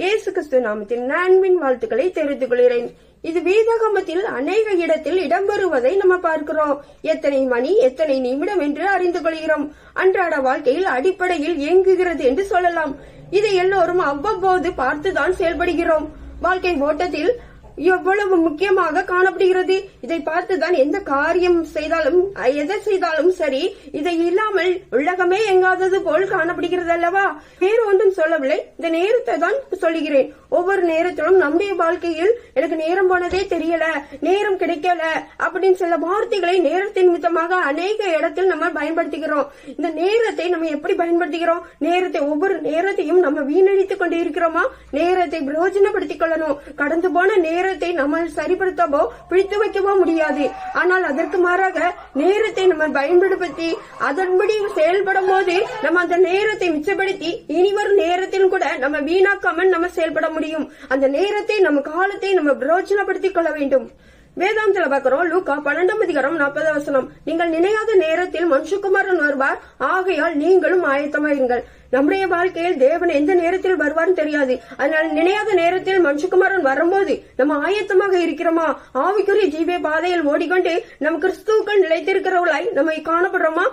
இயேசு கிறிஸ்து நாமத்தில் அன்பின் வாழ்த்துக்களை தெரிவித்துக் கொள்கிறேன். இது வேதாகமத்தில் அநேக இடத்தில் இடம்பெறுவதை நம்ம பார்க்கிறோம். எத்தனை மணி எத்தனை நிமிடம் என்று அறிந்து கொள்கிறோம். அன்றாட வாழ்க்கையில் அடிப்படையில் இயங்குகிறது என்று சொல்லலாம். இதை எல்லோரும் அவ்வப்போது பார்த்துதான் செயல்படுகிறோம். வாழ்க்கை ஓட்டத்தில் எவ்வளவு முக்கியமாக காணப்படுகிறது. இதை பார்த்துதான் எந்த காரியம் செய்தாலும் எதை செய்தாலும் சரி, இதை இல்லாமல் உலகமே எங்காதது போல் காணப்படுகிறது அல்லவா? வேறு ஒன்றும் சொல்லவில்லை, இந்த நேரத்தை தான் சொல்லுகிறேன். ஒவ்வொரு நேரத்திலும் நம்முடைய வாழ்க்கையில் எனக்கு நேரம் போனதே தெரியல, நேரம் கிடைக்கல அப்படின்னு சில வார்த்தைகளை நேரத்தின் நிமித்தமாக அநேக இடத்தில் நம்ம பயன்படுத்துகிறோம். இந்த நேரத்தை நம்ம எப்படி பயன்படுத்துகிறோம்? நேரத்தை ஒவ்வொரு நேரத்தையும் நம்ம வீணடித்துக் கொண்டு இருக்கிறோமா? நேரத்தை பிரயோஜனப்படுத்திக் கொள்ளணும். கடந்து போன நேரத்தை நம்ம சரிப்படுத்தவோ பிடித்து வைக்கவோ முடியாது. ஆனால் அதற்கு மாறாக நேரத்தை நம்ம பயன்படுத்தி அதன்படி செயல்படும் போது நம்ம அந்த நேரத்தை மிச்சப்படுத்தி இனிவரும் நேரத்திலும் கூட நம்ம வீணாக்காமல் நம்ம செயல்பட முடியும். அந்த நேரத்தை நம்ம காலத்தை நம்ம பிரயோஜனப்படுத்திக் கொள்ள வேண்டும். வேதாந்தத்துல பாக்கிறோம். லூக்கா 12:40. நீங்கள் நினையாத நேரத்தில் மனுஷகுமாரன் வருவார், ஆகையால் நீங்களும் ஆயத்தமாயிருங்கள். நம்முடைய வாழ்க்கையில் தேவன் எந்த நேரத்தில் வருவார்னு தெரியாது. அதனால நினையாத நேரத்தில் மனுஷகுமாரன் வரும்போது நம்ம ஆயத்தமாக இருக்கிறோமா? ஆவிக்குரிய ஜீவ பாதையில் ஓடிக்கொண்டு நம்ம கிறிஸ்துவுக்குள் நிலைத்திருக்கிறவர்களாய் நம்ம காணப்படுறோமா?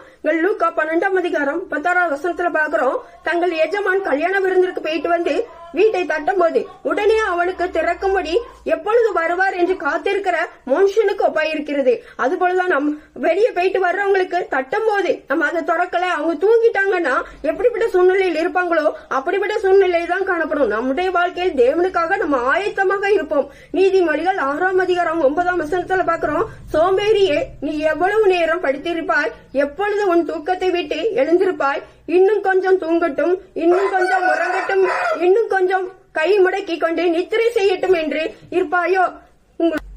லூக்கா 12:10 பாக்கிறோம். தங்கள் எஜமான் கல்யாண விருந்திற்கு போயிட்டு வந்து வீட்டை தட்டும் போது உடனே அவனுக்கு திறக்கும்படி எப்பொழுது வருவார் என்று காத்திருக்கிற மனுஷனுக்கு ஒப்பாயிருக்கிறது. அதுபோலதான் நம் வெளியே போயிட்டு வர்றவங்களுக்கு தட்டும் போது நம்ம அதை திறக்கல, அவங்க தூங்கிட்டாங்கன்னா எப்படிப்பட்ட சூழ்நிலையில் இருப்பாங்களோ அப்படிப்பட்ட சூழ்நிலையில் தான் காணப்படும். நம்முடைய வாழ்க்கையில் தேவனுக்காக நம்ம ஆயத்தமாக இருப்போம். நீதிமொழிகள் 6:9 பாக்கிறோம். சோம்பேறியே, நீ எவ்வளவு நேரம் படித்திருப்பாய்? எப்பொழுது உன் தூக்கத்தை விட்டு எழுந்திருப்பாய்? இன்னும் கொஞ்சம் தூங்கட்டும், இன்னும் கொஞ்சம் உறங்கட்டும், இன்னும் கொஞ்சம் கை முடக்கி கொண்டு நித்திரை செய்யட்டும் என்று இருப்பாயோ?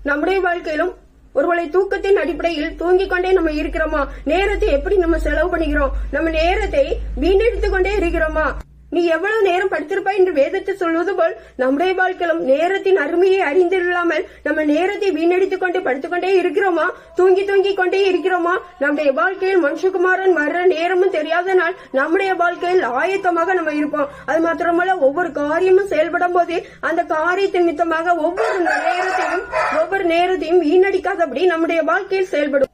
நம்முடைய வாழ்க்கையிலும் ஒருவேளை தூக்கத்தின் அடிப்படையில் தூங்கிக் கொண்டே நம்ம இருக்கிறோமா? நேரத்தை எப்படி நம்ம செலவு பண்ணுகிறோம்? நம்ம நேரத்தை வீணடித்துக் கொண்டே இருக்கிறோமா? நீ எவ்வளவு நேரம் படுத்திருப்பாய் என்று வேதத்தை சொல்வது போல் நம்முடைய வாழ்க்கையிலும் நேரத்தின் அருமையை அறிந்தில்லாமல் நம்ம நேரத்தை வீணடித்துக் கொண்டு படுத்துக்கொண்டே இருக்கிறோமா? தூங்கி கொண்டே இருக்கிறோமா? நம்முடைய வாழ்க்கையில் மனுஷகுமாரன் வர்ற நேரமும் தெரியாதனால் நம்முடைய வாழ்க்கையில் ஆயத்தமாக நம்ம இருப்போம். அது மாத்திரமல்ல, ஒவ்வொரு காரியமும் செயல்படும் போது அந்த காரியத்தின் நிமித்தமாக ஒவ்வொரு நேரத்தையும் வீணடிக்காதபடி நம்முடைய வாழ்க்கையில் செயல்படும்.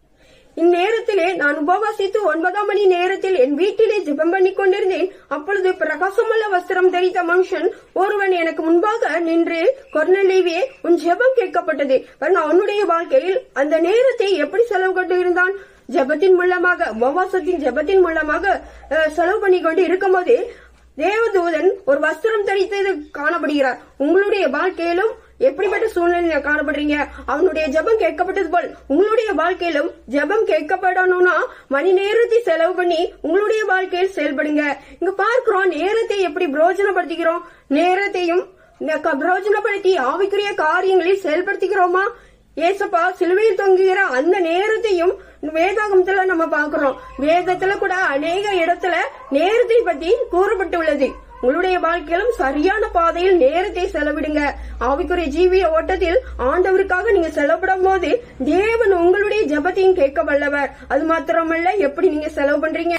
இந்நேரத்திலே நான் உபவாசித்து 9 மணி நேரத்தில் என் வீட்டிலே ஜெபம் பண்ணி கொண்டிருந்தேன். அப்பொழுது பிரகாசமுள்ள வஸ்திரம் தரித்த மனுஷன் ஒருவன் எனக்கு முன்பாக நின்று, கொர்நேலியுவே, உன் ஜெபம் கேட்கப்பட்டது. அவனுடைய வாழ்க்கையில் அந்த நேரத்தை எப்படி செலவு கொண்டு இருந்தான்? ஜெபத்தின் மூலமாக, உபவாசத்தின் ஜெபத்தின் மூலமாக செலவு பண்ணி கொண்டு இருக்கும் போது தேவதூதன் ஒரு வஸ்திரம் தரித்தது காணப்படுகிறார். உங்களுடைய வாழ்க்கையிலும் எப்படிப்பட்ட சூழ்நிலை காணப்படுறீங்க? அவனுடைய ஜெபம் கேட்கப்பட்டது போல் உங்களுடைய வாழ்க்கையிலும் ஜெபம் கேட்கப்படணும்னா மணி நேரத்தை செலவு பண்ணி உங்களுடைய வாழ்க்கையில் செயல்படுங்க. இங்க பார்க்கிறோம், நேரத்தை எப்படி பிரயோஜனப்படுத்திக்கிறோம்? நேரத்தையும் பிரயோஜனப்படுத்தி ஆவிக்குரிய காரியங்களில் செயல்படுத்திக்கிறோமா? ஏசப்பா சிலுவையில் தொங்குகிற அந்த நேரத்தையும் வேதாகமத்துல நம்ம பாக்குறோம். வேதத்துல கூட அநேக இடத்துல நேரத்தை பத்தி கூறப்பட்டுள்ளது. உங்களுடைய வாழ்க்கையிலும் சரியான பாதையில் நேரத்தை செலவிடுங்க. ஆவிக்குரிய ஜீவிய ஓட்டத்தில் ஆண்டவருக்காக நீங்க செலவிடும் போது தேவன் உங்களுடைய ஜெபத்தையும் கேட்க வல்லவர். அது மாத்திரமல்ல, எப்படி நீங்க செலவு பண்றீங்க?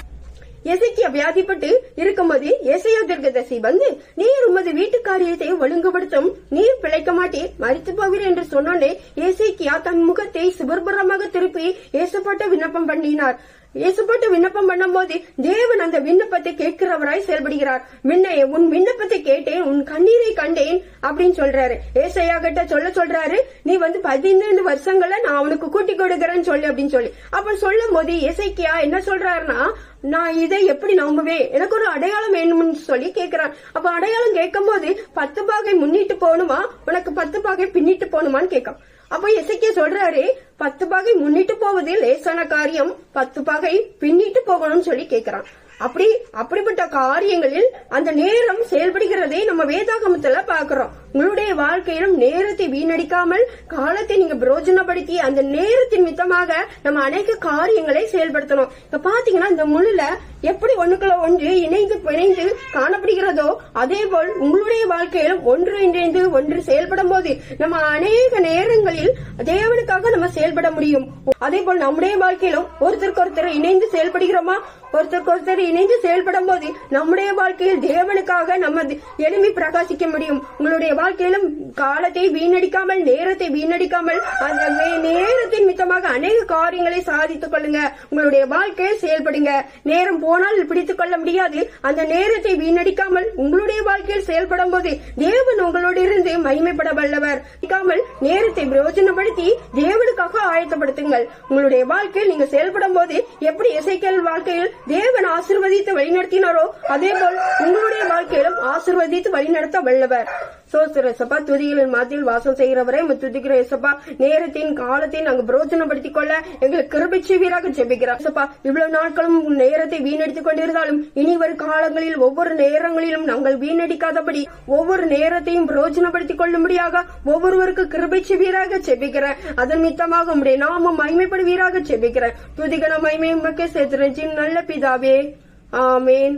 எசேக்கியா வியாதிப்பட்டு இருக்கும்போது ஏசாயா தீர்க்கதரிசி வந்து, நீர் உமது வீட்டு காரியத்தை ஒழுங்குபடுத்தும், நீர் பிழைக்க மாட்டீர், மரித்து போவீர் என்று சொன்னோடனே எசேக்கியா தன் முகத்தை சுபர்பரமாக திருப்பி ஏசப்பாட்ட விண்ணப்பம் பண்ணினார். ஏசப்பாட்டு விண்ணப்பம் பண்ணும் போது தேவன் அந்த விண்ணப்பத்தை கேட்கிறவராய் செயல்படுகிறார். முன்னையே உன் விண்ணப்பத்தை கேட்டேன், உன் கண்ணீரை கண்டேன் அப்படின்னு சொல்றாரு. ஏசாயா கிட்ட சொல்றாரு, நீ 15 வருஷங்களை நான் அவனுக்கு கூட்டி கொடுக்கறேன்னு சொல்லு அப்படின்னு சொல்லி. அப்ப சொல்லும் போது எசேக்கியா என்ன சொல்றாருன்னா, நான் இதை எப்படி நம்புவேன்? எனக்கு ஒரு அடையாளம் வேணும்னு சொல்லி கேட்கிறான். அப்ப அடையாளம் கேட்கும் போது 10 பாகை முன்னிட்டு போகணுமா, உனக்கு 10 பாகை பின்னிட்டு போகணுமான்னு கேட்கும். அப்ப எசேக்கியா சொல்றாரு, 10 பாகை முன்னிட்டு போவது லேசான காரியம், 10 பாகை பின்னிட்டு போகணும்னு சொல்லி கேட்கிறான். அப்படிப்பட்ட காரியங்களில் அந்த நேரம் செயல்படுகிறதை நம்ம வேதாகமத்துல பாக்குறோம். உங்களுடைய வாழ்க்கையிலும் நேரத்தை வீணடிக்காமல் காலத்தை நீங்க பிரயோஜனப்படுத்தி அந்த நேரத்தின் மித்தமாக நம்ம அநேக காரியங்களை செயல்படுத்தணும். இப்ப பாத்தீங்கன்னா இந்த முள்ளுல எப்படி ஒண்ணுக்குள்ள ஒன்று இணைந்து பிணைந்து காணப்படுகிறதோ அதே போல் உங்களுடைய வாழ்க்கையிலும் ஒன்று இணைந்து ஒன்று செயல்படும் போது நம்ம அநேக நேரங்களில் தேவனுக்காக நம்ம செயல்பட முடியும். அதே போல் நம்முடைய வாழ்க்கையிலும் ஒருத்தருக்கு ஒருத்தர் இணைந்து செயல்படுகிறோமா? ஒருத்தருக்கு ஒருத்தர் இணைந்து செயல்படும் போது நம்முடைய வாழ்க்கையில் தேவனுக்காக நம்ம எழுப்பி பிரகாசிக்க முடியும். உங்களுடைய வாழ்க்கையிலும் காலத்தை வீணடிக்காமல் நேரத்தை வீணடிக்காமல் அந்த நேரத்தின் மித்தமாக அநேக காரியங்களை சாதித்துக் கொள்ளுங்க. உங்களுடைய வாழ்க்கையில் செயல்படுங்க. நேரம் போனால் பிடித்துக் கொள்ள முடியாது. அந்த நேரத்தை வீணடிக்காமல் உங்களுடைய வாழ்க்கையில் செயல்படும் போது தேவன் உங்களோடு இருந்து மகிமைப்பட வல்லவர். நேரத்தை பிரயோஜனப்படுத்தி தேவனுக்காக ஆயத்தப்படுத்துங்கள். உங்களுடைய வாழ்க்கையில் நீங்க செயல்படும் போது எப்படி எசேக்கியேல் வாழ்க்கையில் தேவன் ஆசீர்வதித்து வழிநடத்தினாரோ அதே போல் உங்களுடைய வாழ்க்கையிலும் ஆசீர்வதித்து வழிநடத்த வல்லவர். சோஸ்திர ஏசப்பா, துதிகளின் மத்தியில் வாசம் செய்கிறவரே துதிக்கிற ஏசப்பா, நேரத்தின் காலத்தை நாங்க பிரயோஜனப்படுத்திக் கொள்ள எங்களுக்கு கிருபை செய்வீராக ஜெபிக்கிறோம். ஏசப்பா, இவ்வளவு நாட்களும் நேரத்தை வீணடித்துக் கொண்டிருந்தாலும் இனி வரும் காலங்களில் ஒவ்வொரு நேரங்களிலும் நாங்கள் வீணடிக்காதபடி ஒவ்வொரு நேரத்தையும் பிரயோஜனப்படுத்திக் கொள்ளும்படியாக ஒவ்வொருவருக்கு கிருபை செய்வீராக ஜெபிக்கிறேன். அதன் மித்தமாக உம்முடைய நாமம் மகிமைப்படுவீராக ஜெபிக்கிறேன். துதிகன மகிமை உமக்கே செலுத்துகிறேன் நல்ல பிதாவே, ஆமேன்.